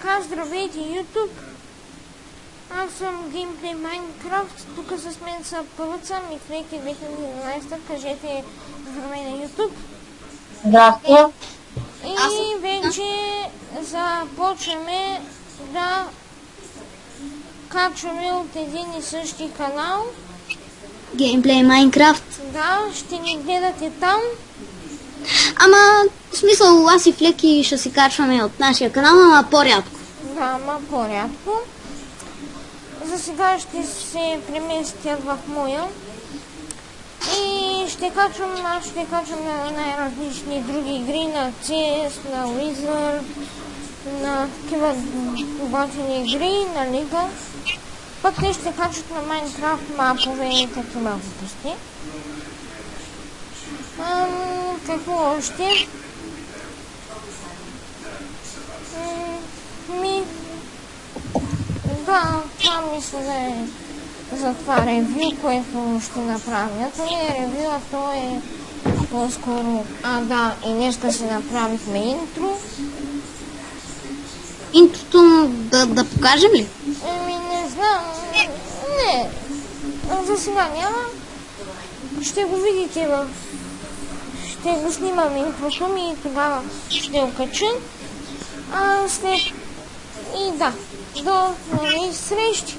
така, здравейте YouTube! Аз съм Gameplay Minecraft, тук с мен са Пълъца, Митрейки 2012, кажете здравей на YouTube. Здрасти. И вече започваме да качваме от един и същи канал. Gameplay Minecraft. Да, ще ни гледате там. Ама, в смисъл, аз и Флеки ще си качваме от нашия канал, ама по-рядко. Да, ама по-рядко. За сега ще се преместят в моя. И ще качвам на най-различни други игри, на CS, на Wizard, на такива готини игри, на Лига. Пък те ще качват на Minecraft мапове и такива глупости. Какво още? Да, това мисля да е за това ревю, което ще направя. То не е ревю, а то е по-скоро... да, и днеска си направихме интро. Интрото да покажем ли? Не знам. Не. За сега няма. Ще го видите ще го снимам интрото ми и тогава ще го кача. След... И да, до нови срещи!